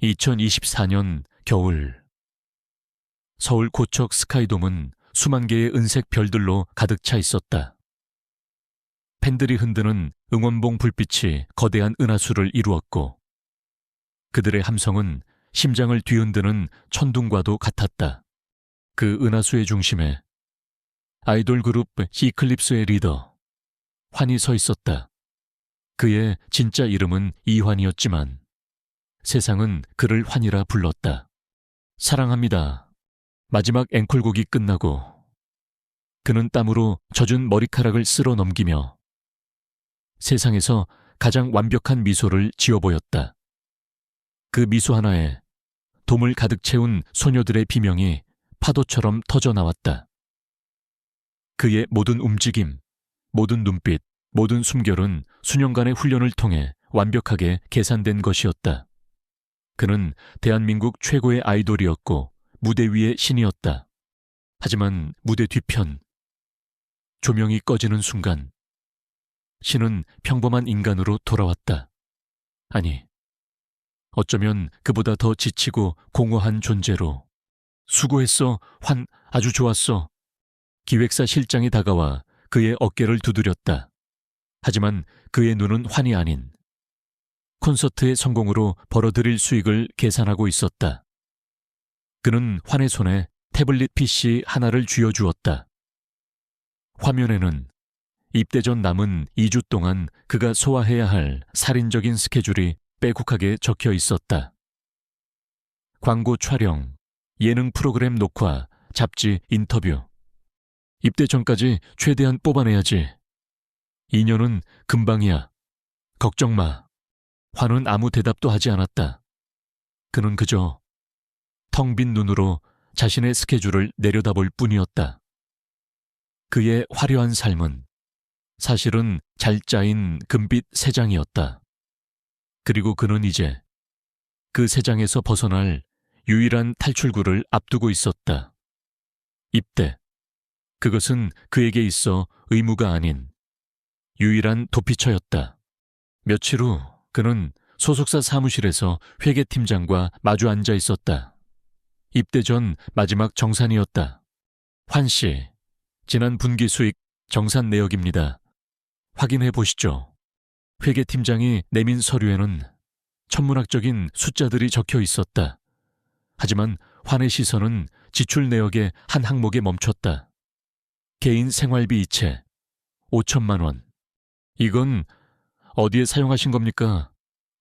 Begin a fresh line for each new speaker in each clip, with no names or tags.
2024년 겨울, 서울 고척 스카이돔은 수만 개의 은색 별들로 가득 차 있었다. 팬들이 흔드는 응원봉 불빛이 거대한 은하수를 이루었고, 그들의 함성은 심장을 뒤흔드는 천둥과도 같았다. 그 은하수의 중심에 아이돌 그룹 이클립스의 리더 환이 서 있었다. 그의 진짜 이름은 이환이었지만 세상은 그를 환이라 불렀다. 사랑합니다. 마지막 앵콜곡이 끝나고 그는 땀으로 젖은 머리카락을 쓸어 넘기며 세상에서 가장 완벽한 미소를 지어 보였다. 그 미소 하나에 돔을 가득 채운 소녀들의 비명이 파도처럼 터져 나왔다. 그의 모든 움직임, 모든 눈빛, 모든 숨결은 수년간의 훈련을 통해 완벽하게 계산된 것이었다. 그는 대한민국 최고의 아이돌이었고 무대 위의 신이었다. 하지만 무대 뒤편, 조명이 꺼지는 순간 신은 평범한 인간으로 돌아왔다. 아니, 어쩌면 그보다 더 지치고 공허한 존재로. 수고했어, 환, 아주 좋았어. 기획사 실장이 다가와 그의 어깨를 두드렸다. 하지만 그의 눈은 환이 아닌 콘서트의 성공으로 벌어들일 수익을 계산하고 있었다. 그는 환의 손에 태블릿 PC 하나를 쥐어주었다. 화면에는 입대 전 남은 2주 동안 그가 소화해야 할 살인적인 스케줄이 빼곡하게 적혀 있었다. 광고 촬영, 예능 프로그램 녹화, 잡지 인터뷰. 입대 전까지 최대한 뽑아내야지. 2년은 금방이야. 걱정 마. 환은 아무 대답도 하지 않았다. 그는 그저 텅 빈 눈으로 자신의 스케줄을 내려다볼 뿐이었다. 그의 화려한 삶은 사실은 잘 짜인 금빛 세 장이었다. 그리고 그는 이제 그 세 장에서 벗어날 유일한 탈출구를 앞두고 있었다. 입대. 그것은 그에게 있어 의무가 아닌 유일한 도피처였다. 며칠 후 그는 소속사 사무실에서 회계팀장과 마주 앉아 있었다. 입대 전 마지막 정산이었다. 환 씨, 지난 분기 수익 정산 내역입니다. 확인해 보시죠. 회계팀장이 내민 서류에는 천문학적인 숫자들이 적혀 있었다. 하지만 환의 시선은 지출 내역의 한 항목에 멈췄다. 개인 생활비 이체 5천만 원. 이건 어디에 사용하신 겁니까?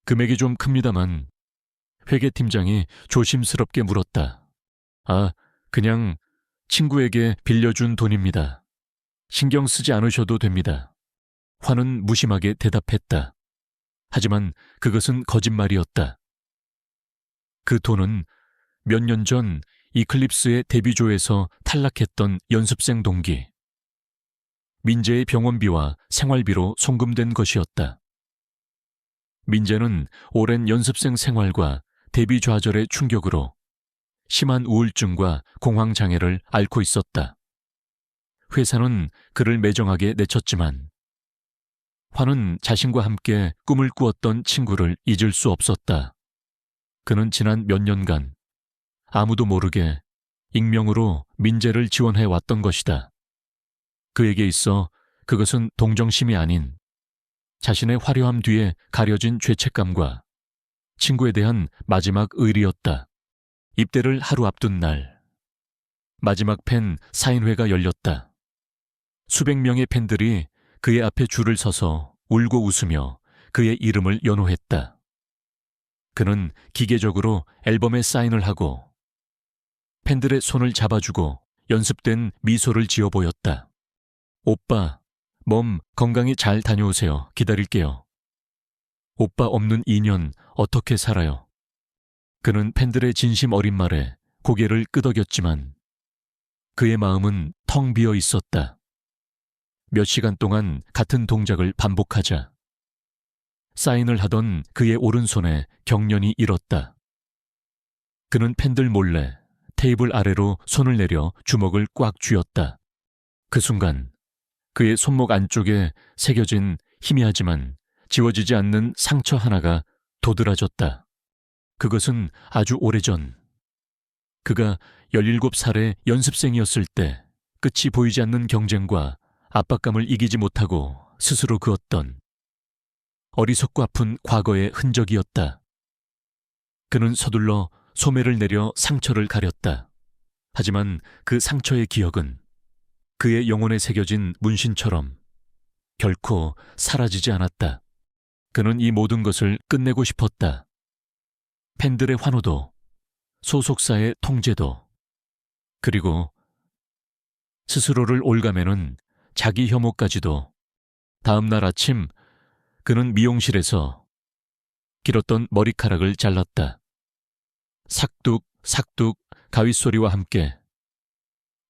금액이 좀 큽니다만. 회계팀장이 조심스럽게 물었다. 아, 그냥 친구에게 빌려준 돈입니다. 신경 쓰지 않으셔도 됩니다. 환은 무심하게 대답했다. 하지만 그것은 거짓말이었다. 그 돈은 몇 년 전 이클립스의 데뷔조에서 탈락했던 연습생 동기 민재의 병원비와 생활비로 송금된 것이었다. 민재는 오랜 연습생 생활과 데뷔 좌절의 충격으로 심한 우울증과 공황장애를 앓고 있었다. 회사는 그를 매정하게 내쳤지만 환은 자신과 함께 꿈을 꾸었던 친구를 잊을 수 없었다. 그는 지난 몇 년간 아무도 모르게 익명으로 민재를 지원해 왔던 것이다. 그에게 있어 그것은 동정심이 아닌 자신의 화려함 뒤에 가려진 죄책감과 친구에 대한 마지막 의리였다. 입대를 하루 앞둔 날, 마지막 팬 사인회가 열렸다. 수백 명의 팬들이 그의 앞에 줄을 서서 울고 웃으며 그의 이름을 연호했다. 그는 기계적으로 앨범에 사인을 하고 팬들의 손을 잡아주고 연습된 미소를 지어 보였다. 오빠, 몸 건강히 잘 다녀오세요. 기다릴게요. 오빠 없는 2년 어떻게 살아요? 그는 팬들의 진심 어린 말에 고개를 끄덕였지만 그의 마음은 텅 비어 있었다. 몇 시간 동안 같은 동작을 반복하자 사인을 하던 그의 오른손에 경련이 일었다. 그는 팬들 몰래 테이블 아래로 손을 내려 주먹을 꽉 쥐었다. 그 순간 그의 손목 안쪽에 새겨진 희미하지만 지워지지 않는 상처 하나가 도드라졌다. 그것은 아주 오래전, 그가 17살의 연습생이었을 때 끝이 보이지 않는 경쟁과 압박감을 이기지 못하고 스스로 그었던 어리석고 아픈 과거의 흔적이었다. 그는 서둘러 소매를 내려 상처를 가렸다. 하지만 그 상처의 기억은 그의 영혼에 새겨진 문신처럼 결코 사라지지 않았다. 그는 이 모든 것을 끝내고 싶었다. 팬들의 환호도, 소속사의 통제도, 그리고 스스로를 올가매는 자기 혐오까지도. 다음 날 아침 그는 미용실에서 길었던 머리카락을 잘랐다. 삭둑 삭둑 가윗소리와 함께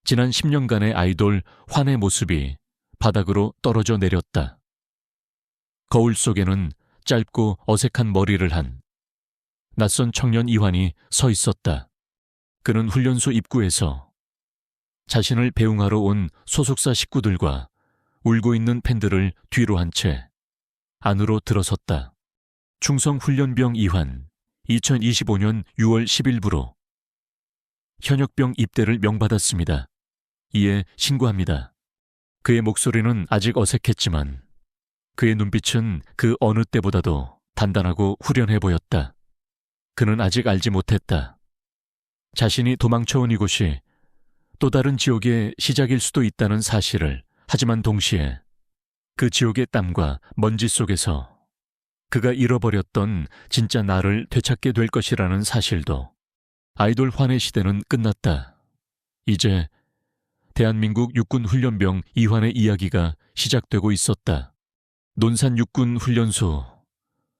지난 10년간의 아이돌 환의 모습이 바닥으로 떨어져 내렸다. 거울 속에는 짧고 어색한 머리를 한 낯선 청년 이환이 서 있었다. 그는 훈련소 입구에서 자신을 배웅하러 온 소속사 식구들과 울고 있는 팬들을 뒤로 한 채 안으로 들어섰다. 충성훈련병 이환, 2025년 6월 10일부로 현역병 입대를 명받았습니다. 이에 신고합니다. 그의 목소리는 아직 어색했지만 그의 눈빛은 그 어느 때보다도 단단하고 후련해 보였다. 그는 아직 알지 못했다. 자신이 도망쳐온 이곳이 또 다른 지옥의 시작일 수도 있다는 사실을. 하지만 동시에 그 지옥의 땀과 먼지 속에서 그가 잃어버렸던 진짜 나를 되찾게 될 것이라는 사실도. 아이돌 환의 시대는 끝났다. 이제 대한민국 육군훈련병 이환의 이야기가 시작되고 있었다. 논산 육군훈련소,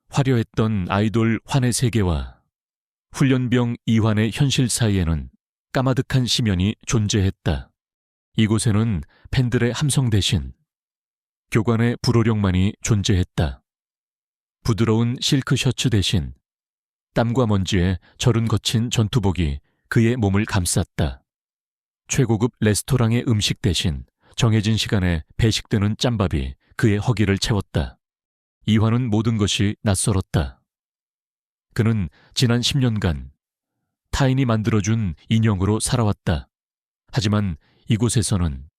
화려했던 아이돌 환의 세계와 훈련병 이환의 현실 사이에는 까마득한 심연이 존재했다. 이곳에는 팬들의 함성 대신 교관의 불호령만이 존재했다. 부드러운 실크 셔츠 대신 땀과 먼지에 절은 거친 전투복이 그의 몸을 감쌌다. 최고급 레스토랑의 음식 대신 정해진 시간에 배식되는 짬밥이 그의 허기를 채웠다. 이환은 모든 것이 낯설었다. 그는 지난 10년간 타인이 만들어준 인형으로 살아왔다. 하지만 이곳에서는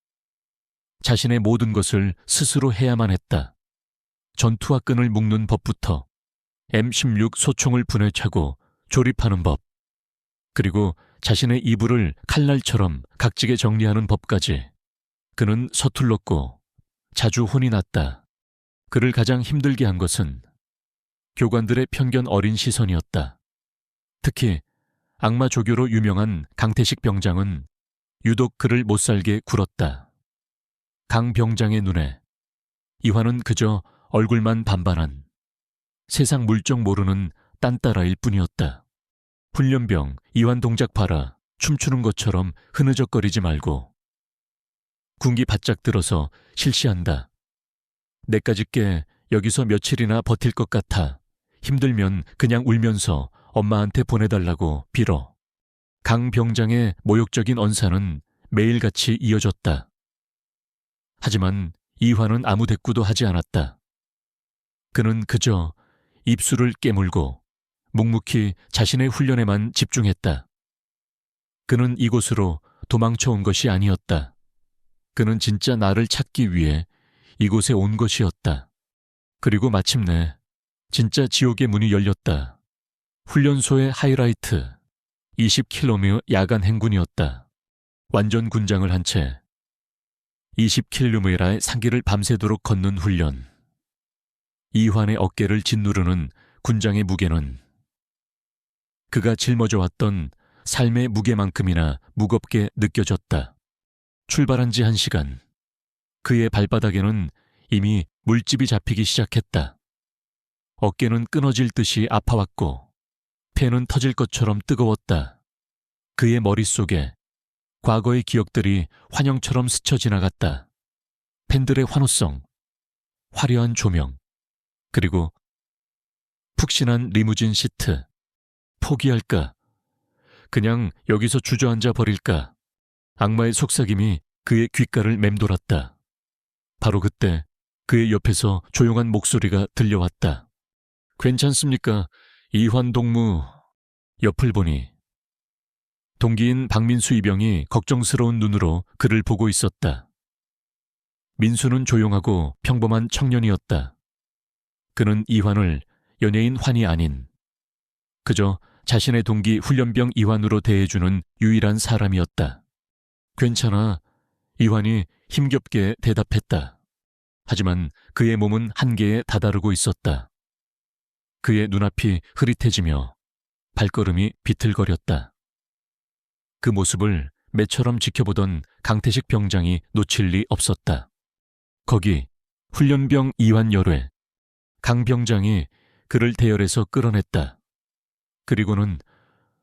자신의 모든 것을 스스로 해야만 했다. 전투와 끈을 묶는 법부터 M16 소총을 분에 차고 조립하는 법, 그리고 자신의 이불을 칼날처럼 각지게 정리하는 법까지. 그는 서툴렀고 자주 혼이 났다. 그를 가장 힘들게 한 것은 교관들의 편견 어린 시선이었다. 특히 악마 조교로 유명한 강태식 병장은 유독 그를 못살게 굴었다. 강 병장의 눈에 이환은 그저 얼굴만 반반한 세상 물정 모르는 딴따라일 뿐이었다. 훈련병 이환 동작 봐라. 춤추는 것처럼 흐느적거리지 말고. 군기 바짝 들어서 실시한다. 내까짓게 여기서 며칠이나 버틸 것 같아. 힘들면 그냥 울면서 엄마한테 보내달라고 빌어. 강 병장의 모욕적인 언사는 매일같이 이어졌다. 하지만 이환은 아무 대꾸도 하지 않았다. 그는 그저 입술을 깨물고 묵묵히 자신의 훈련에만 집중했다. 그는 이곳으로 도망쳐온 것이 아니었다. 그는 진짜 나를 찾기 위해 이곳에 온 것이었다. 그리고 마침내 진짜 지옥의 문이 열렸다. 훈련소의 하이라이트, 20km의 야간 행군이었다. 완전 군장을 한 채 20km의 산길을 밤새도록 걷는 훈련. 이환의 어깨를 짓누르는 군장의 무게는 그가 짊어져왔던 삶의 무게만큼이나 무겁게 느껴졌다. 출발한 지 1시간. 그의 발바닥에는 이미 물집이 잡히기 시작했다. 어깨는 끊어질 듯이 아파왔고 폐는 터질 것처럼 뜨거웠다. 그의 머릿속에 과거의 기억들이 환영처럼 스쳐 지나갔다. 팬들의 환호성, 화려한 조명, 그리고 푹신한 리무진 시트. 포기할까? 그냥 여기서 주저앉아 버릴까? 악마의 속삭임이 그의 귓가를 맴돌았다. 바로 그때 그의 옆에서 조용한 목소리가 들려왔다. 괜찮습니까? 이환 동무. 옆을 보니 동기인 박민수 이병이 걱정스러운 눈으로 그를 보고 있었다. 민수는 조용하고 평범한 청년이었다. 그는 이환을 연예인 환이 아닌 그저 자신의 동기 훈련병 이환으로 대해주는 유일한 사람이었다. 괜찮아. 이환이 힘겹게 대답했다. 하지만 그의 몸은 한계에 다다르고 있었다. 그의 눈앞이 흐릿해지며 발걸음이 비틀거렸다. 그 모습을 매처럼 지켜보던 강태식 병장이 놓칠 리 없었다. 거기 훈련병 이환 열외, 강 병장이 그를 대열에서 끌어냈다. 그리고는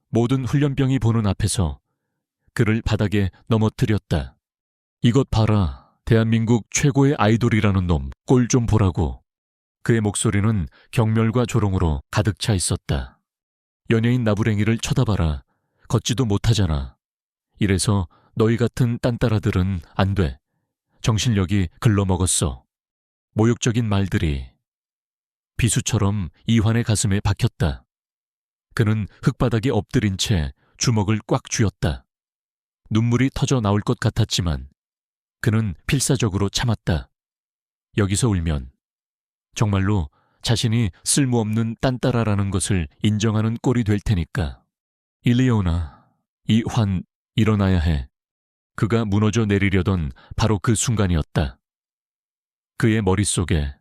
모든 훈련병이 보는 앞에서 그를 바닥에 넘어뜨렸다. 이것 봐라. 대한민국 최고의 아이돌이라는 놈, 꼴 좀 보라고. 그의 목소리는 경멸과 조롱으로 가득 차 있었다. 연예인 나부랭이를 쳐다봐라. 걷지도 못하잖아. 이래서 너희 같은 딴따라들은 안 돼. 정신력이 글러먹었어. 모욕적인 말들이 비수처럼 이환의 가슴에 박혔다. 그는 흙바닥에 엎드린 채 주먹을 꽉 쥐었다. 눈물이 터져 나올 것 같았지만 그는 필사적으로 참았다. 여기서 울면 정말로 자신이 쓸모없는 딴따라라는 것을 인정하는 꼴이 될 테니까. 일리오나, 이환, 일어나야 해. 그가 무너져 내리려던 바로 그 순간이었다. 그의 머릿속에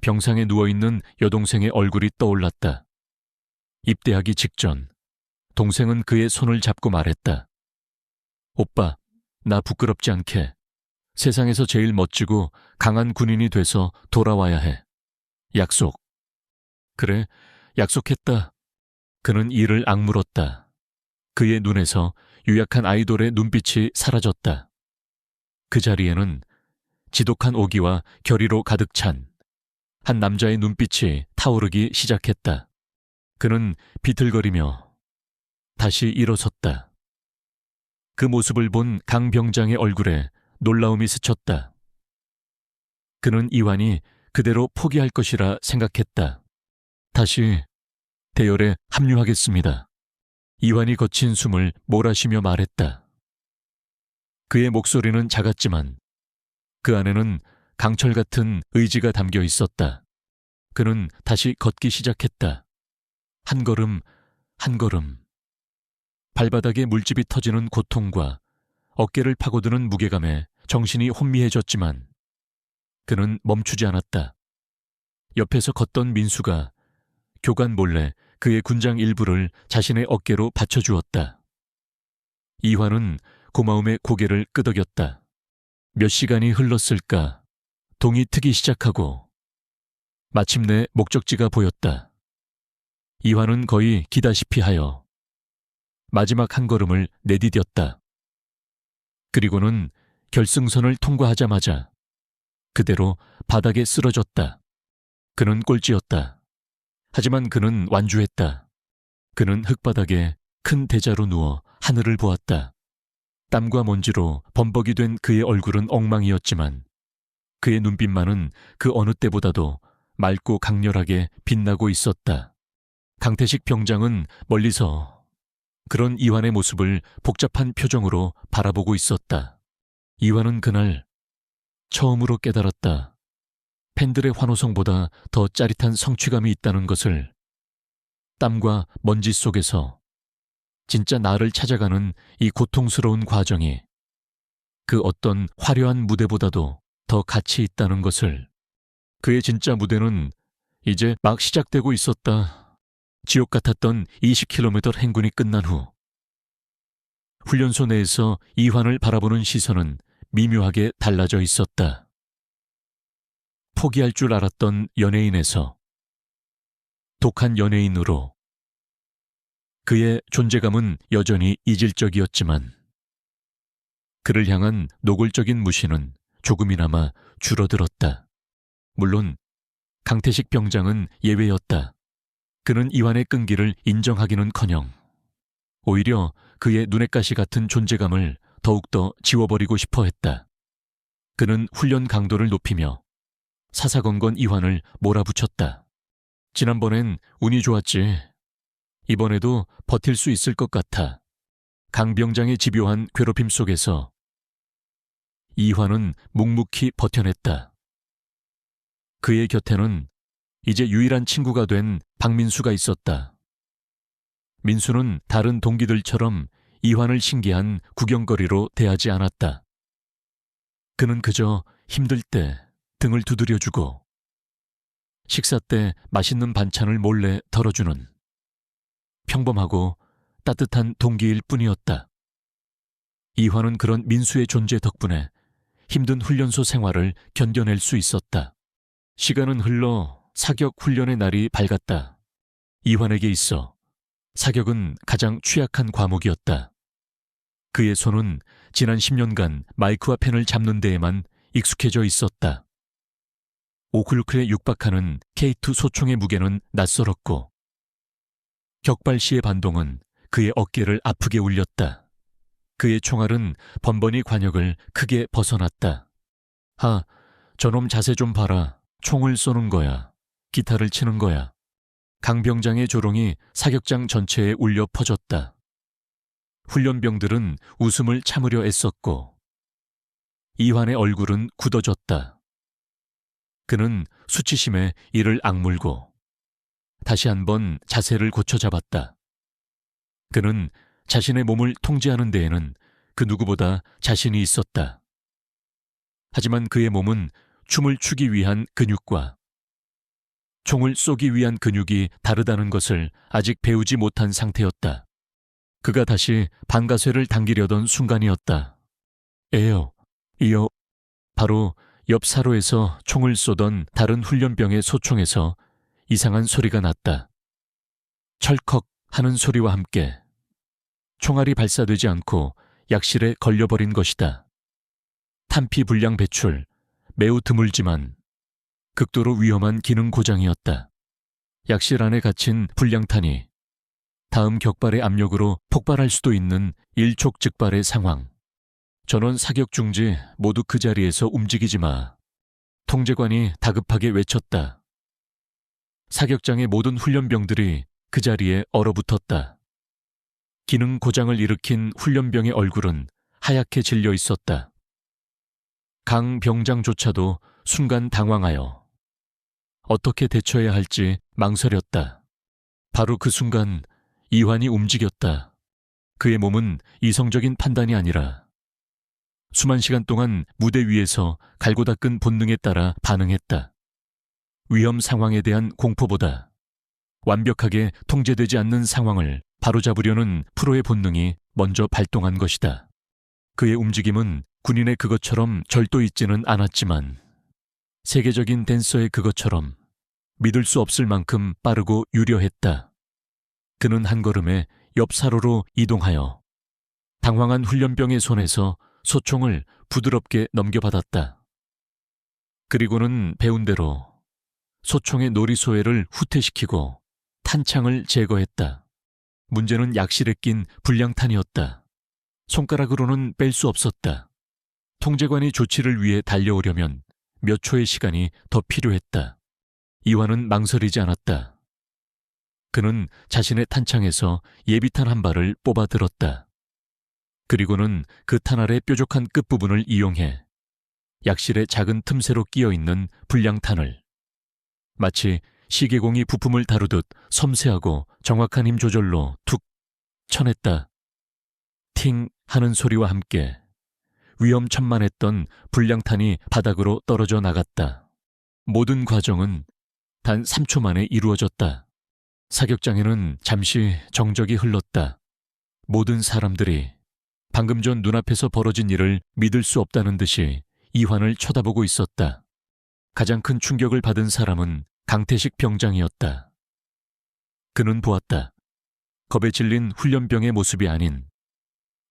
병상에 누워있는 여동생의 얼굴이 떠올랐다. 입대하기 직전 동생은 그의 손을 잡고 말했다. 오빠, 나 부끄럽지 않게 세상에서 제일 멋지고 강한 군인이 돼서 돌아와야 해. 약속. 그래, 약속했다. 그는 이를 악물었다. 그의 눈에서 유약한 아이돌의 눈빛이 사라졌다. 그 자리에는 지독한 오기와 결의로 가득 찬 한 남자의 눈빛이 타오르기 시작했다. 그는 비틀거리며 다시 일어섰다. 그 모습을 본 강 병장의 얼굴에 놀라움이 스쳤다. 그는 이환이 그대로 포기할 것이라 생각했다. 다시 대열에 합류하겠습니다. 이환이 거친 숨을 몰아쉬며 말했다. 그의 목소리는 작았지만 그 안에는 강철 같은 의지가 담겨 있었다. 그는 다시 걷기 시작했다. 한 걸음, 한 걸음. 발바닥에 물집이 터지는 고통과 어깨를 파고드는 무게감에 정신이 혼미해졌지만 그는 멈추지 않았다. 옆에서 걷던 민수가 교관 몰래 그의 군장 일부를 자신의 어깨로 받쳐주었다. 이환은 고마움에 고개를 끄덕였다. 몇 시간이 흘렀을까? 동이 트기 시작하고 마침내 목적지가 보였다. 이환은 거의 기다시피 하여 마지막 한 걸음을 내디뎠다. 그리고는 결승선을 통과하자마자 그대로 바닥에 쓰러졌다. 그는 꼴찌였다. 하지만 그는 완주했다. 그는 흙바닥에 큰 대자로 누워 하늘을 보았다. 땀과 먼지로 범벅이 된 그의 얼굴은 엉망이었지만 그의 눈빛만은 그 어느 때보다도 맑고 강렬하게 빛나고 있었다. 강태식 병장은 멀리서 그런 이환의 모습을 복잡한 표정으로 바라보고 있었다. 이환은 그날 처음으로 깨달았다. 팬들의 환호성보다 더 짜릿한 성취감이 있다는 것을. 땀과 먼지 속에서 진짜 나를 찾아가는 이 고통스러운 과정이 그 어떤 화려한 무대보다도 더 가치 있다는 것을. 그의 진짜 무대는 이제 막 시작되고 있었다. 지옥 같았던 20km 행군이 끝난 후 훈련소 내에서 이환을 바라보는 시선은 미묘하게 달라져 있었다. 포기할 줄 알았던 연예인에서 독한 연예인으로. 그의 존재감은 여전히 이질적이었지만 그를 향한 노골적인 무시는 조금이나마 줄어들었다. 물론 강태식 병장은 예외였다. 그는 이환의 끈기를 인정하기는커녕 오히려 그의 눈엣가시 같은 존재감을 더욱더 지워버리고 싶어 했다. 그는 훈련 강도를 높이며 사사건건 이환을 몰아붙였다. 지난번엔 운이 좋았지. 이번에도 버틸 수 있을 것 같아 강 병장의 집요한 괴롭힘 속에서 이환은 묵묵히 버텨냈다. 그의 곁에는 이제 유일한 친구가 된 박민수가 있었다. 민수는 다른 동기들처럼 이환을 신기한 구경거리로 대하지 않았다. 그는 그저 힘들 때 등을 두드려주고 식사 때 맛있는 반찬을 몰래 덜어주는 평범하고 따뜻한 동기일 뿐이었다. 이환은 그런 민수의 존재 덕분에 힘든 훈련소 생활을 견뎌낼 수 있었다. 시간은 흘러 사격 훈련의 날이 밝았다. 이환에게 있어 사격은 가장 취약한 과목이었다. 그의 손은 지난 10년간 마이크와 펜을 잡는 데에만 익숙해져 있었다. 오클루크에 육박하는 K2 소총의 무게는 낯설었고 격발 시의 반동은 그의 어깨를 아프게 울렸다. 그의 총알은 번번이 관역을 크게 벗어났다. 하, 저놈 자세 좀 봐라. 총을 쏘는 거야. 기타를 치는 거야. 강 병장의 조롱이 사격장 전체에 울려 퍼졌다. 훈련병들은 웃음을 참으려 애썼고 이환의 얼굴은 굳어졌다. 그는 수치심에 이를 악물고 다시 한번 자세를 고쳐 잡았다. 그는 자신의 몸을 통제하는 데에는 그 누구보다 자신이 있었다. 하지만 그의 몸은 춤을 추기 위한 근육과 총을 쏘기 위한 근육이 다르다는 것을 아직 배우지 못한 상태였다. 그가 다시 방가쇠를 당기려던 순간이었다. 이어 바로 옆 사로에서 총을 쏘던 다른 훈련병의 소총에서 이상한 소리가 났다. 철컥 하는 소리와 함께 총알이 발사되지 않고 약실에 걸려버린 것이다. 탄피 불량 배출, 매우 드물지만 극도로 위험한 기능 고장이었다. 약실 안에 갇힌 불량탄이 다음 격발의 압력으로 폭발할 수도 있는 일촉즉발의 상황. 전원 사격 중지 모두 그 자리에서 움직이지 마. 통제관이 다급하게 외쳤다. 사격장의 모든 훈련병들이 그 자리에 얼어붙었다. 기능 고장을 일으킨 훈련병의 얼굴은 하얗게 질려 있었다. 강 병장조차도 순간 당황하여 어떻게 대처해야 할지 망설였다. 바로 그 순간 이환이 움직였다. 그의 몸은 이성적인 판단이 아니라 수만 시간 동안 무대 위에서 갈고 닦은 본능에 따라 반응했다. 위험 상황에 대한 공포보다 완벽하게 통제되지 않는 상황을 바로잡으려는 프로의 본능이 먼저 발동한 것이다. 그의 움직임은 군인의 그것처럼 절도 있지는 않았지만 세계적인 댄서의 그것처럼 믿을 수 없을 만큼 빠르고 유려했다. 그는 한 걸음에 옆 사로로 이동하여 당황한 훈련병의 손에서 소총을 부드럽게 넘겨받았다. 그리고는 배운 대로 소총의 놀이소회를 후퇴시키고 탄창을 제거했다. 문제는 약실에 낀 불량탄이었다. 손가락으로는 뺄 수 없었다. 통제관이 조치를 위해 달려오려면 몇 초의 시간이 더 필요했다. 이환은 망설이지 않았다. 그는 자신의 탄창에서 예비탄 한 발을 뽑아 들었다. 그리고는 그 탄 알의 뾰족한 끝부분을 이용해 약실의 작은 틈새로 끼어있는 불량탄을 마치 시계공이 부품을 다루듯 섬세하고 정확한 힘 조절로 툭 쳐냈다. 팅 하는 소리와 함께 위험천만했던 불량탄이 바닥으로 떨어져 나갔다. 모든 과정은 단 3초 만에 이루어졌다. 사격장에는 잠시 정적이 흘렀다. 모든 사람들이 방금 전 눈앞에서 벌어진 일을 믿을 수 없다는 듯이 이환을 쳐다보고 있었다. 가장 큰 충격을 받은 사람은 강태식 병장이었다. 그는 보았다. 겁에 질린 훈련병의 모습이 아닌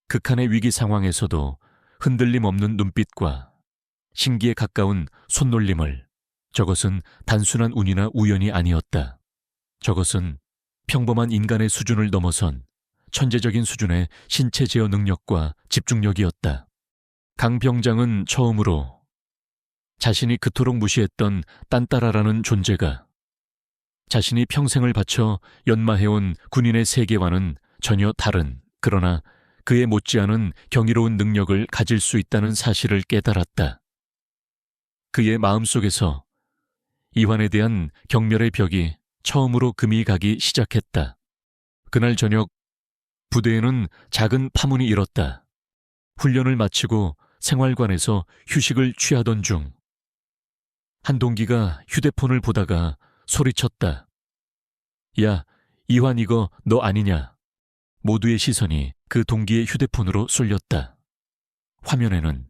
극한의 위기 상황에서도 흔들림 없는 눈빛과 신기에 가까운 손놀림을. 저것은 단순한 운이나 우연이 아니었다. 저것은 평범한 인간의 수준을 넘어선 천재적인 수준의 신체 제어 능력과 집중력이었다. 강 병장은 처음으로 자신이 그토록 무시했던 딴따라라는 존재가 자신이 평생을 바쳐 연마해온 군인의 세계와는 전혀 다른, 그러나 그에 못지않은 경이로운 능력을 가질 수 있다는 사실을 깨달았다. 그의 마음속에서 이환에 대한 경멸의 벽이 처음으로 금이 가기 시작했다. 그날 저녁 부대에는 작은 파문이 일었다. 훈련을 마치고 생활관에서 휴식을 취하던 중 한 동기가 휴대폰을 보다가 소리쳤다. 야, 이환 이거 너 아니냐? 모두의 시선이 그 동기의 휴대폰으로 쏠렸다. 화면에는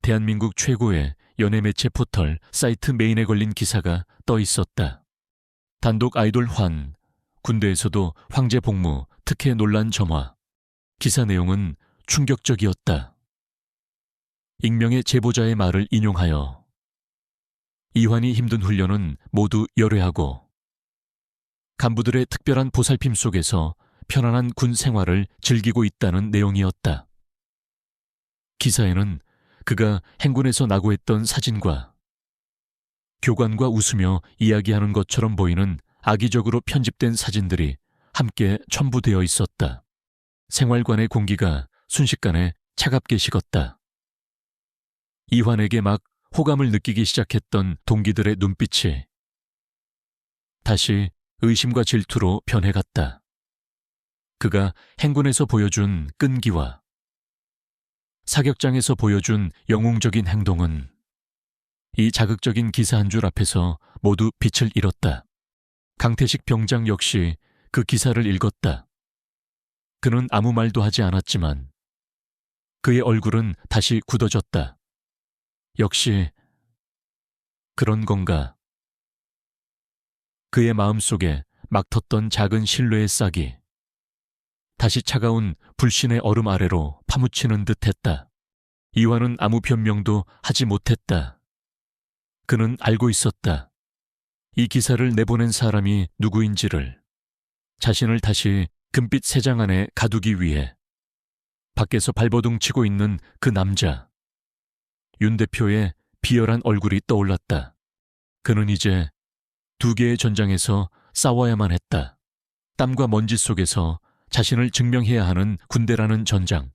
대한민국 최고의 연예매체 포털 사이트 메인에 걸린 기사가 떠 있었다. 단독 아이돌 환, 군대에서도 황제 복무, 특혜 논란 점화. 기사 내용은 충격적이었다. 익명의 제보자의 말을 인용하여 이환이 힘든 훈련은 모두 열외하고 간부들의 특별한 보살핌 속에서 편안한 군 생활을 즐기고 있다는 내용이었다. 기사에는 그가 행군에서 낙오했던 사진과 교관과 웃으며 이야기하는 것처럼 보이는 악의적으로 편집된 사진들이 함께 첨부되어 있었다. 생활관의 공기가 순식간에 차갑게 식었다. 이환에게 막 호감을 느끼기 시작했던 동기들의 눈빛이 다시 의심과 질투로 변해갔다. 그가 행군에서 보여준 끈기와 사격장에서 보여준 영웅적인 행동은 이 자극적인 기사 한 줄 앞에서 모두 빛을 잃었다. 강태식 병장 역시 그 기사를 읽었다. 그는 아무 말도 하지 않았지만 그의 얼굴은 다시 굳어졌다. 역시 그런 건가? 그의 마음속에 막 텄던 작은 신뢰의 싹이 다시 차가운 불신의 얼음 아래로 파묻히는 듯했다. 이환은 아무 변명도 하지 못했다. 그는 알고 있었다. 이 기사를 내보낸 사람이 누구인지를, 자신을 다시 금빛 새장 안에 가두기 위해 밖에서 발버둥 치고 있는 그 남자. 윤 대표의 비열한 얼굴이 떠올랐다. 그는 이제 두 개의 전장에서 싸워야만 했다. 땀과 먼지 속에서 자신을 증명해야 하는 군대라는 전장,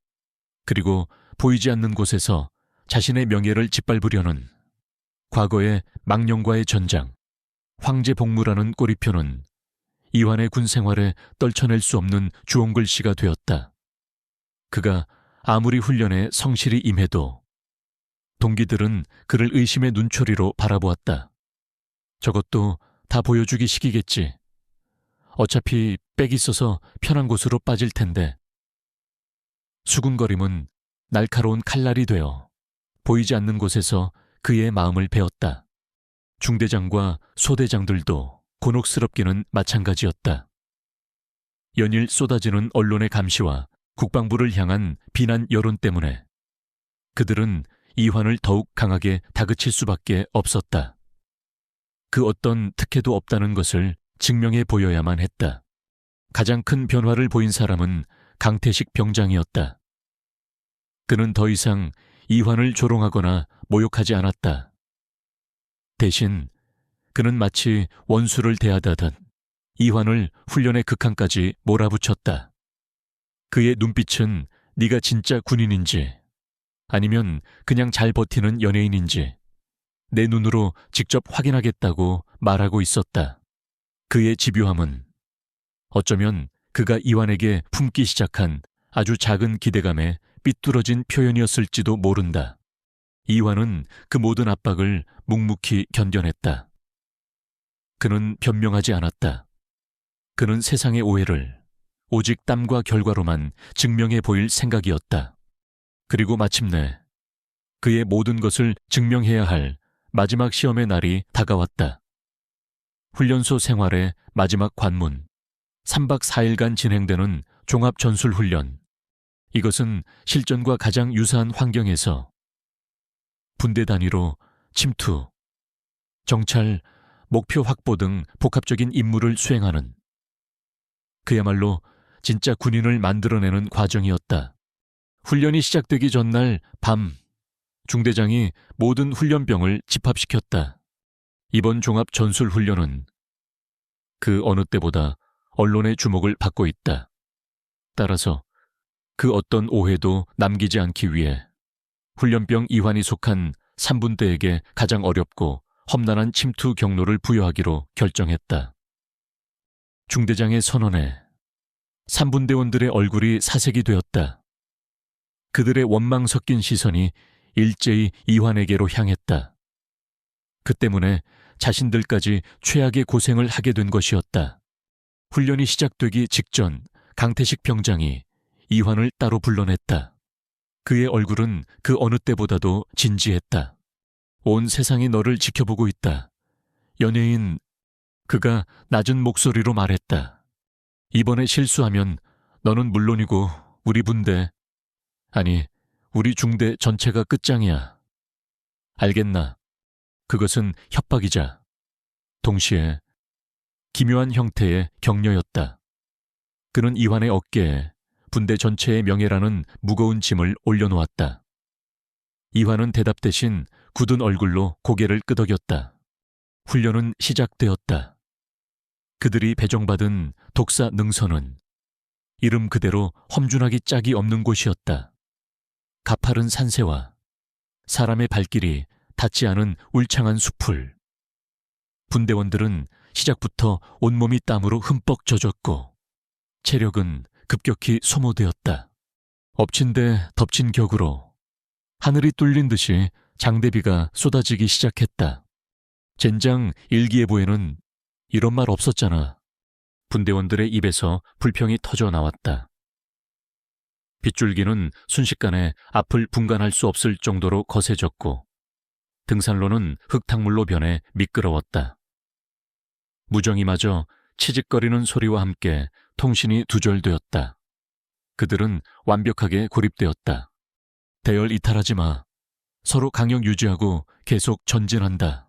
그리고 보이지 않는 곳에서 자신의 명예를 짓밟으려는 과거의 망령과의 전장. 황제 복무라는 꼬리표는 이환의 군 생활에 떨쳐낼 수 없는 주홍글씨가 되었다. 그가 아무리 훈련에 성실히 임해도 동기들은 그를 의심의 눈초리로 바라보았다. 저것도 다 보여주기 식이겠지. 어차피 빽 있어서 편한 곳으로 빠질 텐데. 수군거림은 날카로운 칼날이 되어 보이지 않는 곳에서 그의 마음을 베었다. 중대장과 소대장들도 곤혹스럽기는 마찬가지였다. 연일 쏟아지는 언론의 감시와 국방부를 향한 비난 여론 때문에 그들은 이환을 더욱 강하게 다그칠 수밖에 없었다. 그 어떤 특혜도 없다는 것을 증명해 보여야만 했다. 가장 큰 변화를 보인 사람은 강태식 병장이었다. 그는 더 이상 이환을 조롱하거나 모욕하지 않았다. 대신 그는 마치 원수를 대하다듯 이환을 훈련의 극한까지 몰아붙였다. 그의 눈빛은 네가 진짜 군인인지 아니면 그냥 잘 버티는 연예인인지 내 눈으로 직접 확인하겠다고 말하고 있었다. 그의 집요함은 어쩌면 그가 이환에게 품기 시작한 아주 작은 기대감의 삐뚤어진 표현이었을지도 모른다. 이환은 그 모든 압박을 묵묵히 견뎌냈다. 그는 변명하지 않았다. 그는 세상의 오해를 오직 땀과 결과로만 증명해 보일 생각이었다. 그리고 마침내 그의 모든 것을 증명해야 할 마지막 시험의 날이 다가왔다. 훈련소 생활의 마지막 관문, 3박 4일간 진행되는 종합전술훈련. 이것은 실전과 가장 유사한 환경에서 분대 단위로 침투, 정찰, 목표 확보 등 복합적인 임무를 수행하는 그야말로 진짜 군인을 만들어내는 과정이었다. 훈련이 시작되기 전날 밤, 중대장이 모든 훈련병을 집합시켰다. 이번 종합 전술훈련은 그 어느 때보다 언론의 주목을 받고 있다. 따라서 그 어떤 오해도 남기지 않기 위해 훈련병 이환이 속한 3분대에게 가장 어렵고 험난한 침투 경로를 부여하기로 결정했다. 중대장의 선언에 3분대원들의 얼굴이 사색이 되었다. 그들의 원망 섞인 시선이 일제히 이환에게로 향했다. 그 때문에 자신들까지 최악의 고생을 하게 된 것이었다. 훈련이 시작되기 직전 강태식 병장이 이환을 따로 불러냈다. 그의 얼굴은 그 어느 때보다도 진지했다. 온 세상이 너를 지켜보고 있다. 연예인, 그가 낮은 목소리로 말했다. 이번에 실수하면 너는 물론이고 우리 분대, 아니 우리 중대 전체가 끝장이야. 알겠나? 그것은 협박이자 동시에 기묘한 형태의 격려였다. 그는 이환의 어깨에 분대 전체의 명예라는 무거운 짐을 올려놓았다. 이환은 대답 대신 굳은 얼굴로 고개를 끄덕였다. 훈련은 시작되었다. 그들이 배정받은 독사 능선은 이름 그대로 험준하기 짝이 없는 곳이었다. 가파른 산세와 사람의 발길이 닿지 않은 울창한 숲을. 분대원들은 시작부터 온몸이 땀으로 흠뻑 젖었고 체력은 급격히 소모되었다. 엎친 데 덮친 격으로 하늘이 뚫린 듯이 장대비가 쏟아지기 시작했다. 젠장 일기예보에는 이런 말 없었잖아. 분대원들의 입에서 불평이 터져 나왔다. 빗줄기는 순식간에 앞을 분간할 수 없을 정도로 거세졌고 등산로는 흙탕물로 변해 미끄러웠다. 무정이마저 치직거리는 소리와 함께 통신이 두절되었다. 그들은 완벽하게 고립되었다. 대열 이탈하지 마. 서로 강력 유지하고 계속 전진한다.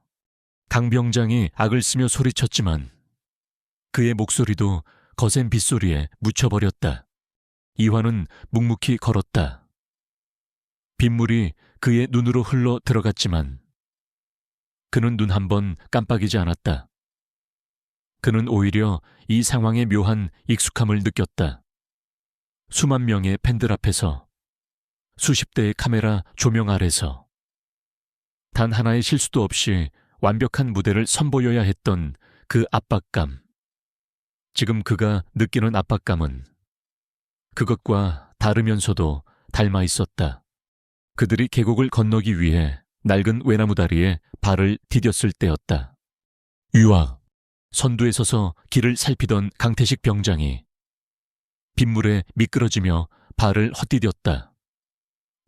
강 병장이 악을 쓰며 소리쳤지만 그의 목소리도 거센 빗소리에 묻혀버렸다. 이환은 묵묵히 걸었다. 빗물이 그의 눈으로 흘러 들어갔지만 그는 눈 한 번 깜빡이지 않았다. 그는 오히려 이 상황의 묘한 익숙함을 느꼈다. 수만 명의 팬들 앞에서, 수십 대의 카메라 조명 아래서 단 하나의 실수도 없이 완벽한 무대를 선보여야 했던 그 압박감. 지금 그가 느끼는 압박감은 그것과 다르면서도 닮아 있었다. 그들이 계곡을 건너기 위해 낡은 외나무 다리에 발을 디뎠을 때였다. 유아, 선두에 서서 길을 살피던 강태식 병장이 빗물에 미끄러지며 발을 헛디뎠다.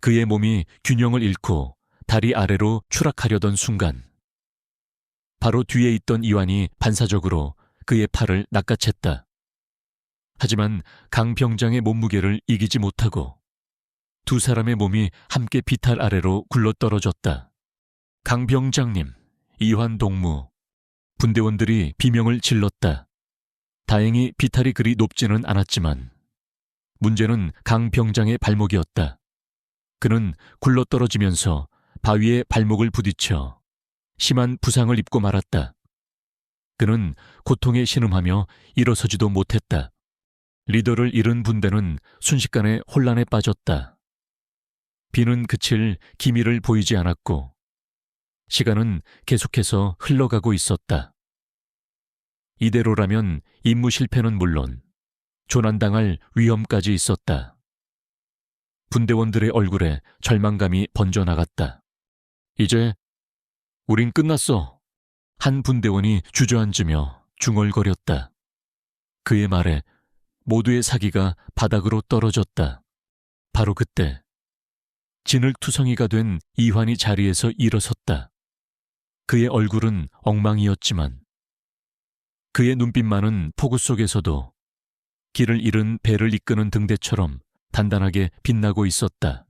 그의 몸이 균형을 잃고 다리 아래로 추락하려던 순간 바로 뒤에 있던 이완이 반사적으로 그의 팔을 낚아챘다. 하지만 강 병장의 몸무게를 이기지 못하고 두 사람의 몸이 함께 비탈 아래로 굴러떨어졌다. 강 병장님, 이환 동무, 분대원들이 비명을 질렀다. 다행히 비탈이 그리 높지는 않았지만 문제는 강 병장의 발목이었다. 그는 굴러떨어지면서 바위에 발목을 부딪혀 심한 부상을 입고 말았다. 그는 고통에 신음하며 일어서지도 못했다. 리더를 잃은 분대는 순식간에 혼란에 빠졌다. 비는 그칠 기미를 보이지 않았고 시간은 계속해서 흘러가고 있었다. 이대로라면 임무 실패는 물론 조난당할 위험까지 있었다. 분대원들의 얼굴에 절망감이 번져나갔다. 이제 우린 끝났어. 한 분대원이 주저앉으며 중얼거렸다. 그의 말에 모두의 사기가 바닥으로 떨어졌다. 바로 그때 진흙투성이가 된 이환이 자리에서 일어섰다. 그의 얼굴은 엉망이었지만 그의 눈빛만은 폭우 속에서도 길을 잃은 배를 이끄는 등대처럼 단단하게 빛나고 있었다.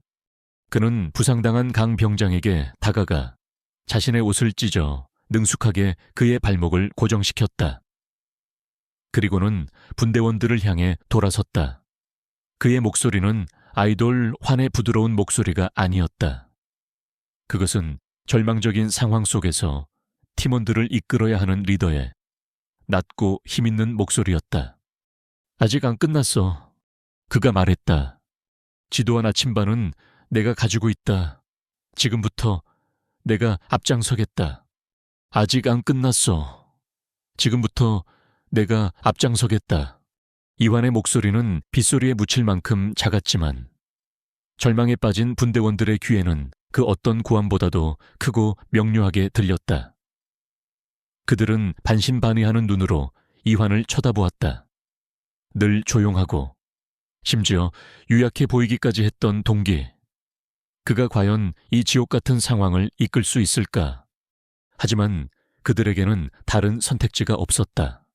그는 부상당한 강 병장에게 다가가 자신의 옷을 찢어 능숙하게 그의 발목을 고정시켰다. 그리고는 분대원들을 향해 돌아섰다. 그의 목소리는 아이돌 환의 부드러운 목소리가 아니었다. 그것은 절망적인 상황 속에서 팀원들을 이끌어야 하는 리더의 낮고 힘있는 목소리였다. 아직 안 끝났어. 그가 말했다. 지도와 나침반은 내가 가지고 있다. 지금부터 내가 앞장서겠다. 아직 안 끝났어. 지금부터 내가 앞장서겠다. 이완의 목소리는 빗소리에 묻힐 만큼 작았지만 절망에 빠진 분대원들의 귀에는 그 어떤 고함보다도 크고 명료하게 들렸다. 그들은 반신반의하는 눈으로 이환을 쳐다보았다. 늘 조용하고 심지어 유약해 보이기까지 했던 동기. 그가 과연 이 지옥 같은 상황을 이끌 수 있을까? 하지만 그들에게는 다른 선택지가 없었다.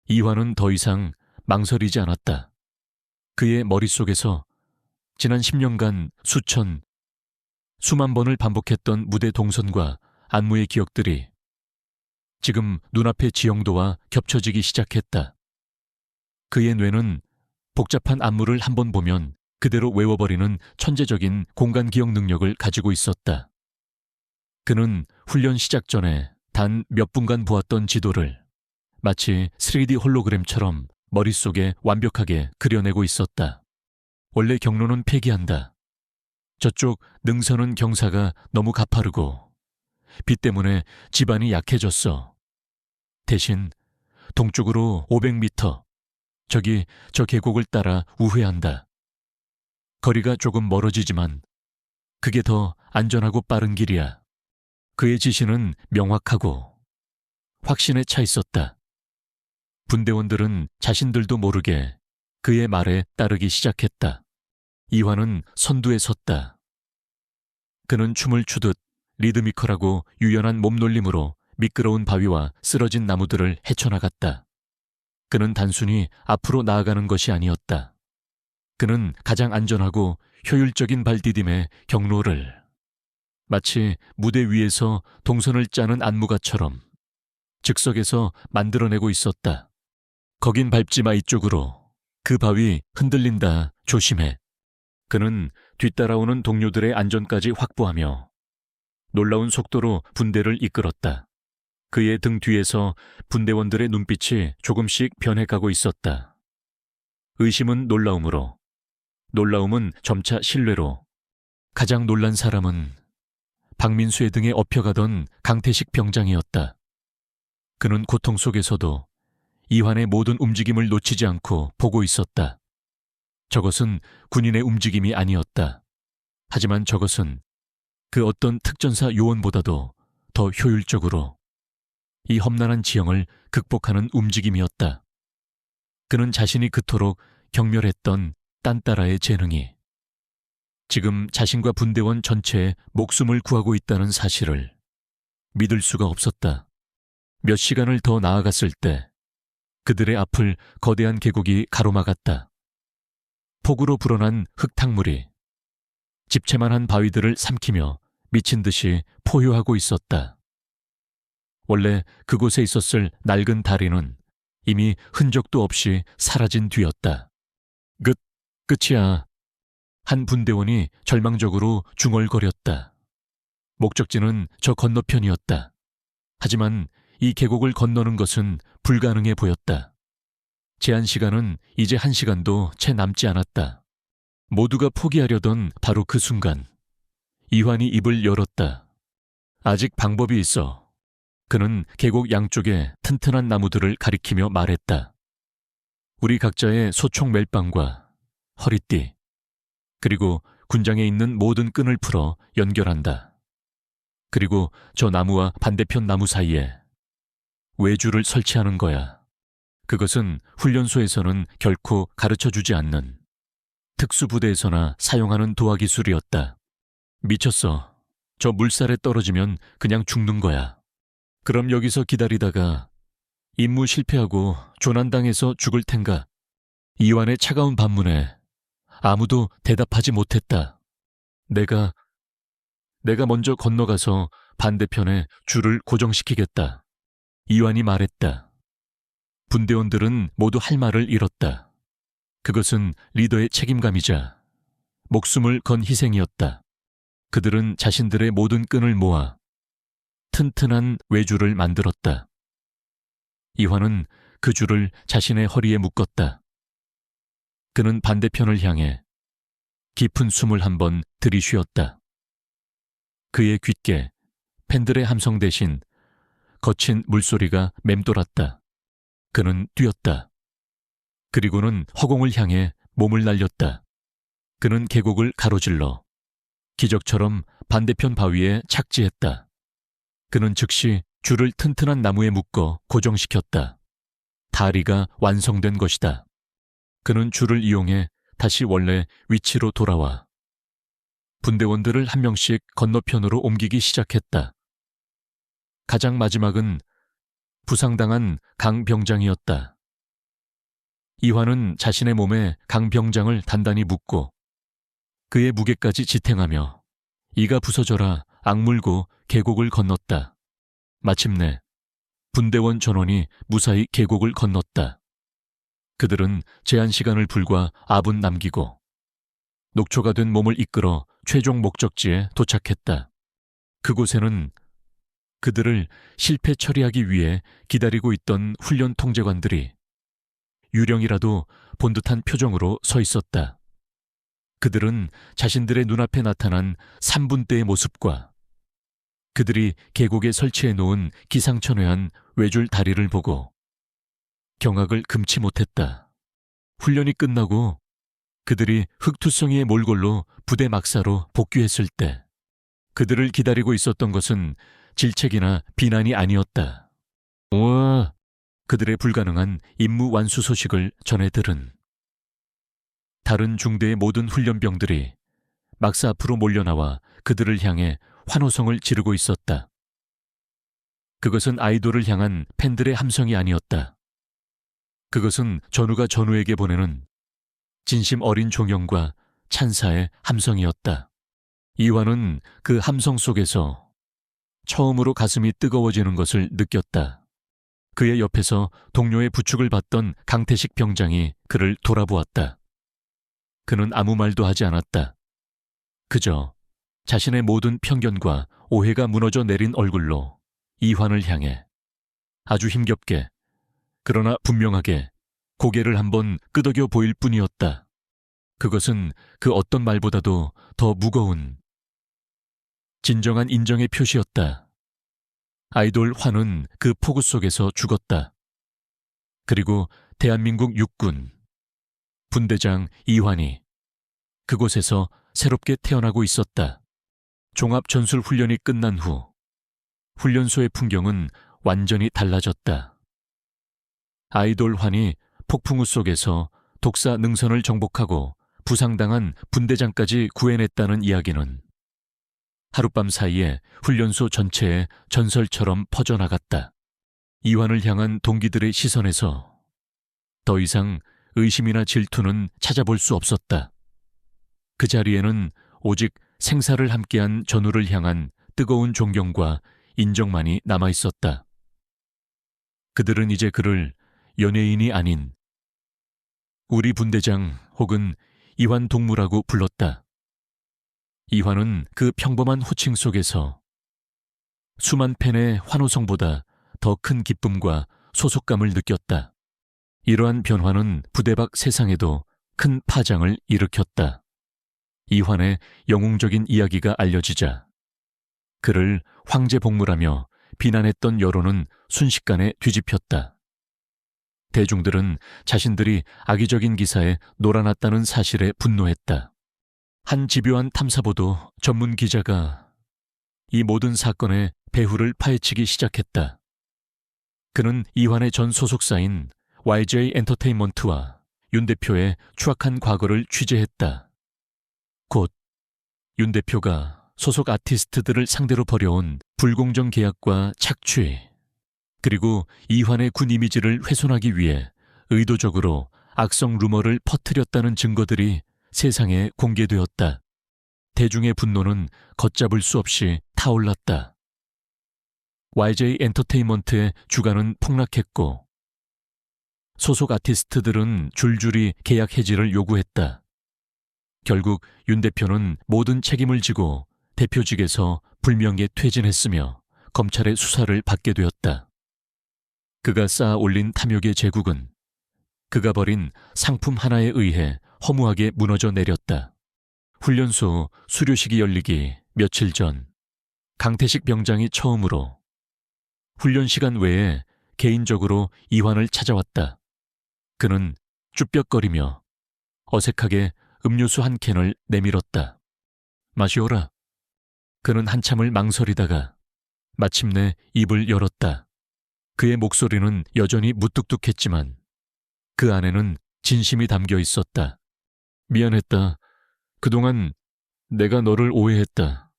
이환은 더 이상 망설이지 않았다. 그의 머릿속에서 지난 10년간 수만 번을 반복했던 무대 동선과 안무의 기억들이 지금 눈앞의 지형도와 겹쳐지기 시작했다. 그의 뇌는 복잡한 안무를 한 번 보면 그대로 외워버리는 천재적인 공간 기억 능력을 가지고 있었다. 그는 훈련 시작 전에 단 몇 분간 보았던 지도를 마치 3D 홀로그램처럼 머릿속에 완벽하게 그려내고 있었다. 원래 경로는 폐기한다. 저쪽 능선은 경사가 너무 가파르고 비 때문에 지반이 약해졌어. 대신 동쪽으로 500m, 저기 저 계곡을 따라 우회한다. 거리가 조금 멀어지지만 그게 더 안전하고 빠른 길이야. 그의 지시는 명확하고 확신에 차 있었다. 분대원들은 자신들도 모르게 그의 말에 따르기 시작했다. 이환은 선두에 섰다. 그는 춤을 추듯 리드미컬하고 유연한 몸놀림으로 미끄러운 바위와 쓰러진 나무들을 헤쳐나갔다. 그는 단순히 앞으로 나아가는 것이 아니었다. 그는 가장 안전하고 효율적인 발디딤의 경로를 마치 무대 위에서 동선을 짜는 안무가처럼 즉석에서 만들어내고 있었다. 거긴 밟지 마 이쪽으로. 그 바위 흔들린다. 조심해. 그는 뒤따라오는 동료들의 안전까지 확보하며 놀라운 속도로 분대를 이끌었다. 그의 등 뒤에서 분대원들의 눈빛이 조금씩 변해가고 있었다. 의심은 놀라움으로, 놀라움은 점차 신뢰로, 가장 놀란 사람은 박민수의 등에 업혀가던 강태식 병장이었다. 그는 고통 속에서도 이환의 모든 움직임을 놓치지 않고 보고 있었다. 저것은 군인의 움직임이 아니었다. 하지만 저것은 그 어떤 특전사 요원보다도 더 효율적으로 이 험난한 지형을 극복하는 움직임이었다. 그는 자신이 그토록 경멸했던 딴따라의 재능이 지금 자신과 분대원 전체의 목숨을 구하고 있다는 사실을 믿을 수가 없었다. 몇 시간을 더 나아갔을 때 그들의 앞을 거대한 계곡이 가로막았다. 폭우로 불어난 흙탕물이 집채만한 바위들을 삼키며 미친 듯이 포효하고 있었다. 원래 그곳에 있었을 낡은 다리는 이미 흔적도 없이 사라진 뒤였다. 끝이야. 한 분대원이 절망적으로 중얼거렸다. 목적지는 저 건너편이었다. 하지만 이 계곡을 건너는 것은 불가능해 보였다. 제한 시간은 이제 1시간도 채 남지 않았다. 모두가 포기하려던 바로 그 순간 이환이 입을 열었다. 아직 방법이 있어. 그는 계곡 양쪽에 튼튼한 나무들을 가리키며 말했다. 우리 각자의 소총 멜빵과 허리띠, 그리고 군장에 있는 모든 끈을 풀어 연결한다. 그리고 저 나무와 반대편 나무 사이에 외주를 설치하는 거야. 그것은 훈련소에서는 결코 가르쳐주지 않는 특수부대에서나 사용하는 도하기술이었다. 미쳤어. 저 물살에 떨어지면 그냥 죽는 거야. 그럼 여기서 기다리다가 임무 실패하고 조난당해서 죽을 텐가. 이완의 차가운 반문에 아무도 대답하지 못했다. 내가 먼저 건너가서 반대편에 줄을 고정시키겠다. 이완이 말했다. 분대원들은 모두 할 말을 잃었다. 그것은 리더의 책임감이자 목숨을 건 희생이었다. 그들은 자신들의 모든 끈을 모아 튼튼한 외주를 만들었다. 이환은 그 줄을 자신의 허리에 묶었다. 그는 반대편을 향해 깊은 숨을 한번 들이쉬었다. 그의 귓게 팬들의 함성 대신 거친 물소리가 맴돌았다. 그는 뛰었다. 그리고는 허공을 향해 몸을 날렸다. 그는 계곡을 가로질러 기적처럼 반대편 바위에 착지했다. 그는 즉시 줄을 튼튼한 나무에 묶어 고정시켰다. 다리가 완성된 것이다. 그는 줄을 이용해 다시 원래 위치로 돌아와 분대원들을 한 명씩 건너편으로 옮기기 시작했다. 가장 마지막은 부상당한 강 병장이었다. 이환은 자신의 몸에 강 병장을 단단히 묶고 그의 무게까지 지탱하며 이가 부서져라 악물고 계곡을 건넜다. 마침내 분대원 전원이 무사히 계곡을 건넜다. 그들은 제한 시간을 불과 아분 남기고 녹초가 된 몸을 이끌어 최종 목적지에 도착했다. 그곳에는 그들을 실패 처리하기 위해 기다리고 있던 훈련 통제관들이 유령이라도 본 듯한 표정으로 서 있었다. 그들은 자신들의 눈앞에 나타난 3분대의 모습과 그들이 계곡에 설치해 놓은 기상천외한 외줄 다리를 보고 경악을 금치 못했다. 훈련이 끝나고 그들이 흑투성이의 몰골로 부대 막사로 복귀했을 때 그들을 기다리고 있었던 것은 질책이나 비난이 아니었다. 우와! 그들의 불가능한 임무 완수 소식을 전해 들은 다른 중대의 모든 훈련병들이 막사 앞으로 몰려나와 그들을 향해 환호성을 지르고 있었다. 그것은 아이돌을 향한 팬들의 함성이 아니었다. 그것은 전우가 전우에게 보내는 진심 어린 존경과 찬사의 함성이었다. 이환은 그 함성 속에서 처음으로 가슴이 뜨거워지는 것을 느꼈다. 그의 옆에서 동료의 부축을 받던 강태식 병장이 그를 돌아보았다. 그는 아무 말도 하지 않았다. 그저 자신의 모든 편견과 오해가 무너져 내린 얼굴로 이환을 향해 아주 힘겹게 그러나 분명하게 고개를 한번 끄덕여 보일 뿐이었다. 그것은 그 어떤 말보다도 더 무거운 진정한 인정의 표시였다. 아이돌 환은 그 폭우 속에서 죽었다. 그리고 대한민국 육군 분대장 이환이 그곳에서 새롭게 태어나고 있었다. 종합전술훈련이 끝난 후 훈련소의 풍경은 완전히 달라졌다. 아이돌 환이 폭풍우 속에서 독사 능선을 정복하고 부상당한 분대장까지 구해냈다는 이야기는 하룻밤 사이에 훈련소 전체에 전설처럼 퍼져나갔다. 이환을 향한 동기들의 시선에서 더 이상 의심이나 질투는 찾아볼 수 없었다. 그 자리에는 오직 생사를 함께한 전우를 향한 뜨거운 존경과 인정만이 남아있었다. 그들은 이제 그를 연예인이 아닌 우리 분대장 혹은 이환 동무라고 불렀다. 이환은 그 평범한 호칭 속에서 수만 팬의 환호성보다 더 큰 기쁨과 소속감을 느꼈다. 이러한 변화는 부대 밖 세상에도 큰 파장을 일으켰다. 이환의 영웅적인 이야기가 알려지자 그를 황제 복무라며 비난했던 여론은 순식간에 뒤집혔다. 대중들은 자신들이 악의적인 기사에 놀아났다는 사실에 분노했다. 한 집요한 탐사보도 전문 기자가 이 모든 사건의 배후를 파헤치기 시작했다. 그는 이환의 전 소속사인 YJ 엔터테인먼트와 윤 대표의 추악한 과거를 취재했다. 곧 윤 대표가 소속 아티스트들을 상대로 벌여온 불공정 계약과 착취, 그리고 이환의 군 이미지를 훼손하기 위해 의도적으로 악성 루머를 퍼뜨렸다는 증거들이 세상에 공개되었다. 대중의 분노는 걷잡을 수 없이 타올랐다. YJ 엔터테인먼트의 주가는 폭락했고 소속 아티스트들은 줄줄이 계약 해지를 요구했다. 결국 윤 대표는 모든 책임을 지고 대표직에서 불명예 퇴진했으며 검찰의 수사를 받게 되었다. 그가 쌓아 올린 탐욕의 제국은 그가 버린 상품 하나에 의해 허무하게 무너져 내렸다. 훈련소 수료식이 열리기 며칠 전 강태식 병장이 처음으로 훈련 시간 외에 개인적으로 이환을 찾아왔다. 그는 쭈뼛거리며 어색하게 음료수 한 캔을 내밀었다. 마시오라. 그는 한참을 망설이다가 마침내 입을 열었다. 그의 목소리는 여전히 무뚝뚝했지만 그 안에는 진심이 담겨 있었다. 미안했다. 그동안 내가 너를 오해했다.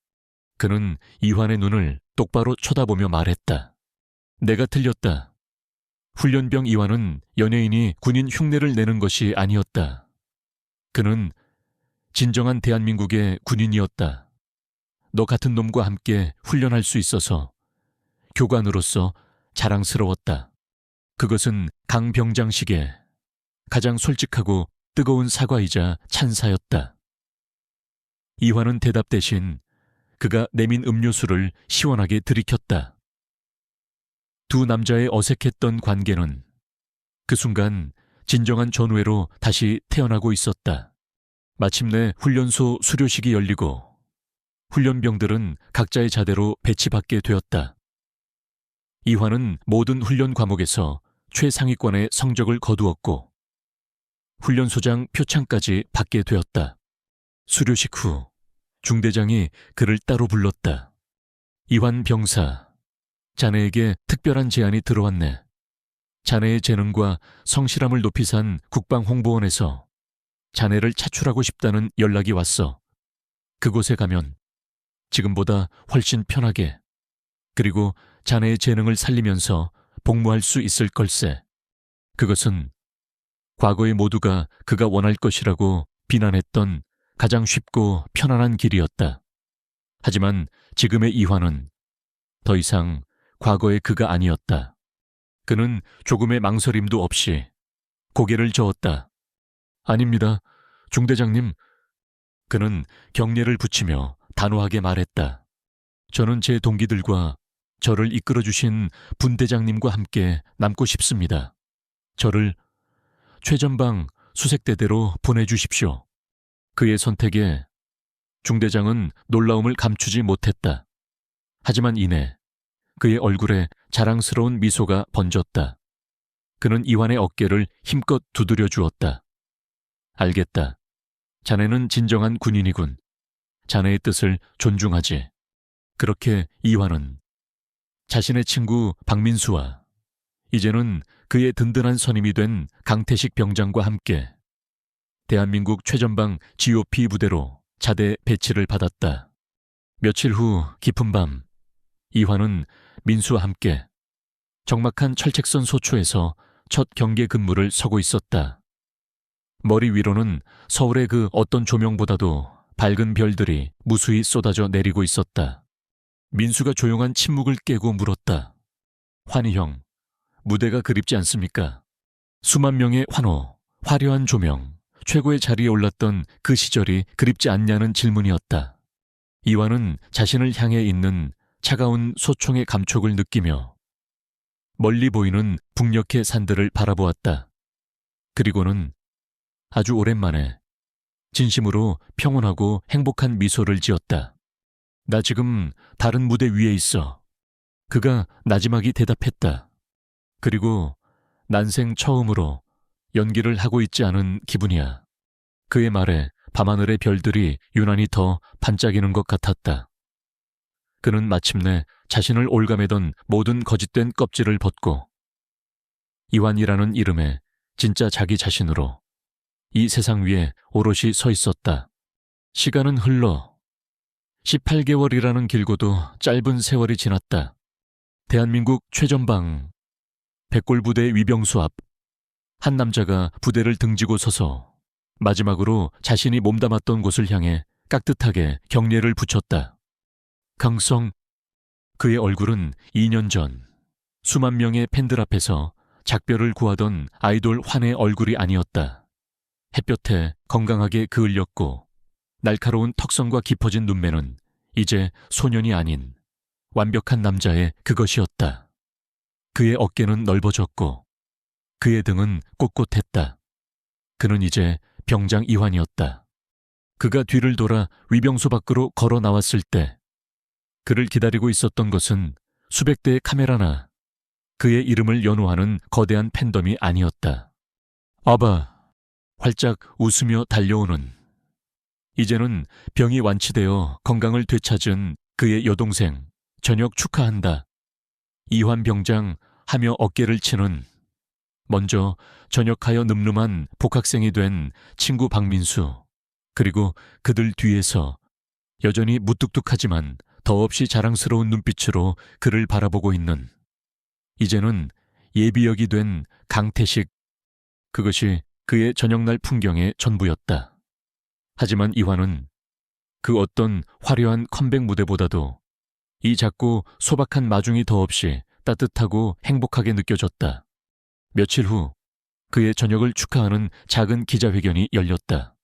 그는 이환의 눈을 똑바로 쳐다보며 말했다. 내가 틀렸다. 훈련병 이환은 연예인이 군인 흉내를 내는 것이 아니었다. 그는 진정한 대한민국의 군인이었다. 너 같은 놈과 함께 훈련할 수 있어서 교관으로서 자랑스러웠다. 그것은 강 병장식의 가장 솔직하고 뜨거운 사과이자 찬사였다. 이환은 대답 대신 그가 내민 음료수를 시원하게 들이켰다. 두 남자의 어색했던 관계는 그 순간 진정한 전우회로 다시 태어나고 있었다. 마침내 훈련소 수료식이 열리고 훈련병들은 각자의 자대로 배치받게 되었다. 이환은 모든 훈련 과목에서 최상위권의 성적을 거두었고 훈련소장 표창까지 받게 되었다. 수료식 후 중대장이 그를 따로 불렀다. 이환 병사, 자네에게 특별한 제안이 들어왔네. 자네의 재능과 성실함을 높이 산 국방홍보원에서 자네를 차출하고 싶다는 연락이 왔어. 그곳에 가면 지금보다 훨씬 편하게 그리고 자네의 재능을 살리면서 복무할 수 있을 걸세. 그것은 과거의 모두가 그가 원할 것이라고 비난했던 가장 쉽고 편안한 길이었다. 하지만 지금의 이환은 더 이상 과거의 그가 아니었다. 그는 조금의 망설임도 없이 고개를 저었다. 아닙니다, 중대장님. 그는 경례를 붙이며 단호하게 말했다. 저는 제 동기들과 저를 이끌어주신 분대장님과 함께 남고 싶습니다. 저를 최전방 수색대대로 보내주십시오. 그의 선택에 중대장은 놀라움을 감추지 못했다. 하지만 이내 그의 얼굴에 자랑스러운 미소가 번졌다. 그는 이환의 어깨를 힘껏 두드려 주었다. 알겠다. 자네는 진정한 군인이군. 자네의 뜻을 존중하지. 그렇게 이환은 자신의 친구 박민수와 이제는 그의 든든한 선임이 된 강태식 병장과 함께 대한민국 최전방 GOP 부대로 자대 배치를 받았다. 며칠 후 깊은 밤, 이환은 민수와 함께 적막한 철책선 소초에서 첫 경계 근무를 서고 있었다. 머리 위로는 서울의 그 어떤 조명보다도 밝은 별들이 무수히 쏟아져 내리고 있었다. 민수가 조용한 침묵을 깨고 물었다. 환희 형, 무대가 그립지 않습니까? 수만 명의 환호, 화려한 조명, 최고의 자리에 올랐던 그 시절이 그립지 않냐는 질문이었다. 이환은 자신을 향해 있는 차가운 소총의 감촉을 느끼며 멀리 보이는 북녘의 산들을 바라보았다. 그리고는 아주 오랜만에 진심으로 평온하고 행복한 미소를 지었다. 나 지금 다른 무대 위에 있어. 그가 나지막이 대답했다. 그리고 난생 처음으로 연기를 하고 있지 않은 기분이야. 그의 말에 밤하늘의 별들이 유난히 더 반짝이는 것 같았다. 그는 마침내 자신을 올가매던 모든 거짓된 껍질을 벗고 이환이라는 이름에 진짜 자기 자신으로 이 세상 위에 오롯이 서 있었다. 시간은 흘러 18개월이라는 길고도 짧은 세월이 지났다. 대한민국 최전방 백골부대 위병수 앞 한 남자가 부대를 등지고 서서 마지막으로 자신이 몸담았던 곳을 향해 깍듯하게 경례를 붙였다. 강성. 그의 얼굴은 2년 전 수만 명의 팬들 앞에서 작별을 구하던 아이돌 환의 얼굴이 아니었다. 햇볕에 건강하게 그을렸고 날카로운 턱선과 깊어진 눈매는 이제 소년이 아닌 완벽한 남자의 그것이었다. 그의 어깨는 넓어졌고 그의 등은 꼿꼿했다. 그는 이제 병장 이환이었다. 그가 뒤를 돌아 위병소 밖으로 걸어 나왔을 때 그를 기다리고 있었던 것은 수백 대의 카메라나 그의 이름을 연호하는 거대한 팬덤이 아니었다. 아바, 활짝 웃으며 달려오는, 이제는 병이 완치되어 건강을 되찾은 그의 여동생, 저녁 축하한다. 이환 병장 하며 어깨를 치는, 먼저 전역하여 늠름한 복학생이 된 친구 박민수, 그리고 그들 뒤에서 여전히 무뚝뚝하지만 더없이 자랑스러운 눈빛으로 그를 바라보고 있는, 이제는 예비역이 된 강태식, 그것이 그의 저녁날 풍경의 전부였다. 하지만 이환은 그 어떤 화려한 컴백 무대보다도 이 작고 소박한 마중이 더없이 따뜻하고 행복하게 느껴졌다. 며칠 후 그의 저녁을 축하하는 작은 기자회견이 열렸다.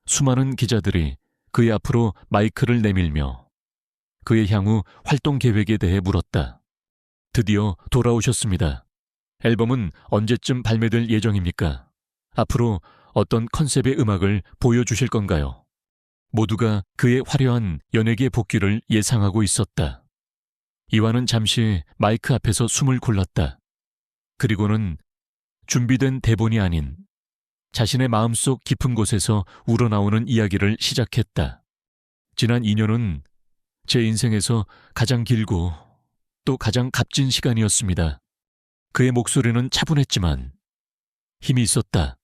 수많은 기자들이 그의 앞으로 마이크를 내밀며 그의 향후 활동 계획에 대해 물었다. 드디어 돌아오셨습니다. 앨범은 언제쯤 발매될 예정입니까? 앞으로 어떤 컨셉의 음악을 보여주실 건가요? 모두가 그의 화려한 연예계 복귀를 예상하고 있었다. 이완은 잠시 마이크 앞에서 숨을 골랐다. 그리고는 준비된 대본이 아닌 자신의 마음속 깊은 곳에서 우러나오는 이야기를 시작했다. 지난 2년은 제 인생에서 가장 길고 또 가장 값진 시간이었습니다. 그의 목소리는 차분했지만 힘이 있었다.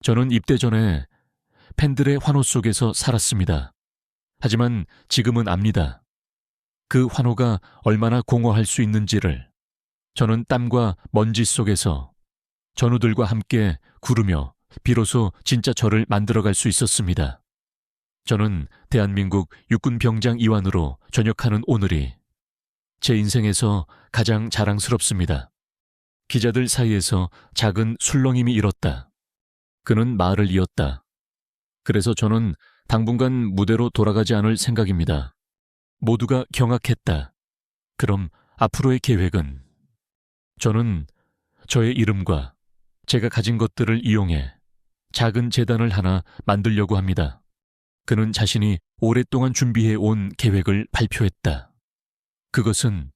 저는 입대 전에 팬들의 환호 속에서 살았습니다. 하지만 지금은 압니다. 그 환호가 얼마나 공허할 수 있는지를. 저는 땀과 먼지 속에서 전우들과 함께 구르며 비로소 진짜 저를 만들어갈 수 있었습니다. 저는 대한민국 육군 병장 이완으로 전역하는 오늘이 제 인생에서 가장 자랑스럽습니다. 기자들 사이에서 작은 술렁임이 일었다. 그는 말을 이었다. 그래서 저는 당분간 무대로 돌아가지 않을 생각입니다. 모두가 경악했다. 그럼 앞으로의 계획은? 저는 저의 이름과 제가 가진 것들을 이용해 작은 재단을 하나 만들려고 합니다. 그는 자신이 오랫동안 준비해 온 계획을 발표했다. 그것은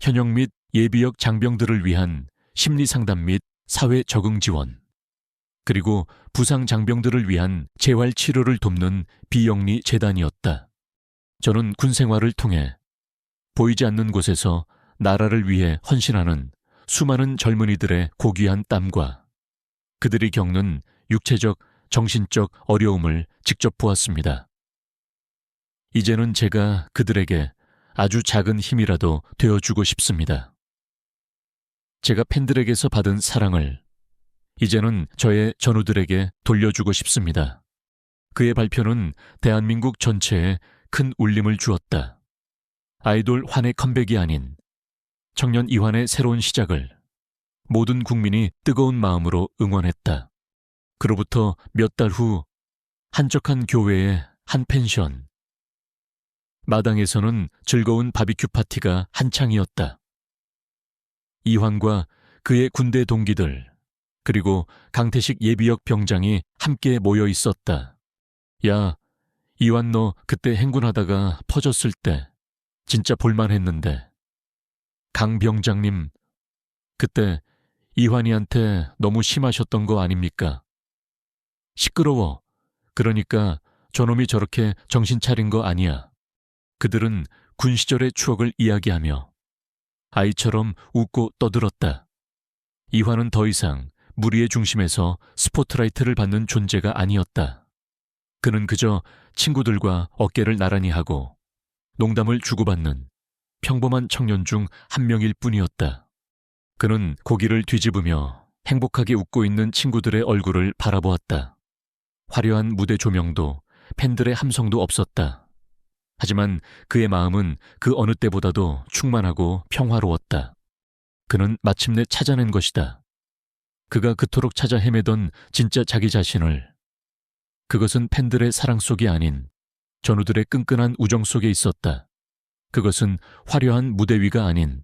현역 및 예비역 장병들을 위한 심리상담 및 사회 적응 지원, 그리고 부상 장병들을 위한 재활 치료를 돕는 비영리 재단이었다. 저는 군 생활을 통해 보이지 않는 곳에서 나라를 위해 헌신하는 수많은 젊은이들의 고귀한 땀과 그들이 겪는 육체적, 정신적 어려움을 직접 보았습니다. 이제는 제가 그들에게 아주 작은 힘이라도 되어주고 싶습니다. 제가 팬들에게서 받은 사랑을 이제는 저의 전우들에게 돌려주고 싶습니다. 그의 발표는 대한민국 전체에 큰 울림을 주었다. 아이돌 환의 컴백이 아닌 청년 이환의 새로운 시작을 모든 국민이 뜨거운 마음으로 응원했다. 그로부터 몇 달 후 한적한 교회의 한 펜션. 마당에서는 즐거운 바비큐 파티가 한창이었다. 이환과 그의 군대 동기들, 그리고 강태식 예비역 병장이 함께 모여 있었다. 야, 이환 너 그때 행군하다가 퍼졌을 때 진짜 볼만했는데. 강 병장님, 그때 이환이한테 너무 심하셨던 거 아닙니까? 시끄러워. 그러니까 저놈이 저렇게 정신 차린 거 아니야. 그들은 군 시절의 추억을 이야기하며 아이처럼 웃고 떠들었다. 이환은 더 이상 무리의 중심에서 스포트라이트를 받는 존재가 아니었다. 그는 그저 친구들과 어깨를 나란히 하고 농담을 주고받는 평범한 청년 중 한 명일 뿐이었다. 그는 고개를 뒤집으며 행복하게 웃고 있는 친구들의 얼굴을 바라보았다. 화려한 무대 조명도 팬들의 함성도 없었다. 하지만 그의 마음은 그 어느 때보다도 충만하고 평화로웠다. 그는 마침내 찾아낸 것이다. 그가 그토록 찾아 헤매던 진짜 자기 자신을. 그것은 팬들의 사랑 속이 아닌 전우들의 끈끈한 우정 속에 있었다. 그것은 화려한 무대 위가 아닌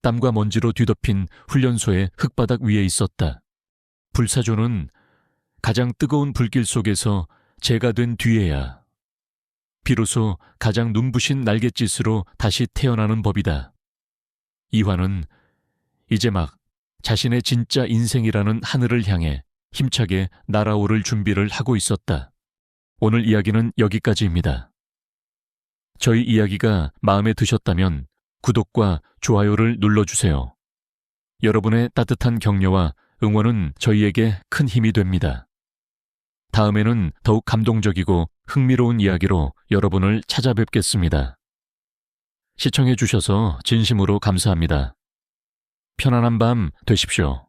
땀과 먼지로 뒤덮인 훈련소의 흙바닥 위에 있었다. 불사조는 가장 뜨거운 불길 속에서 재가 된 뒤에야 비로소 가장 눈부신 날갯짓으로 다시 태어나는 법이다. 이화는 이제 막 자신의 진짜 인생이라는 하늘을 향해 힘차게 날아오를 준비를 하고 있었다. 오늘 이야기는 여기까지입니다. 저희 이야기가 마음에 드셨다면 구독과 좋아요를 눌러주세요. 여러분의 따뜻한 격려와 응원은 저희에게 큰 힘이 됩니다. 다음에는 더욱 감동적이고 흥미로운 이야기로 여러분을 찾아뵙겠습니다. 시청해 주셔서 진심으로 감사합니다. 편안한 밤 되십시오.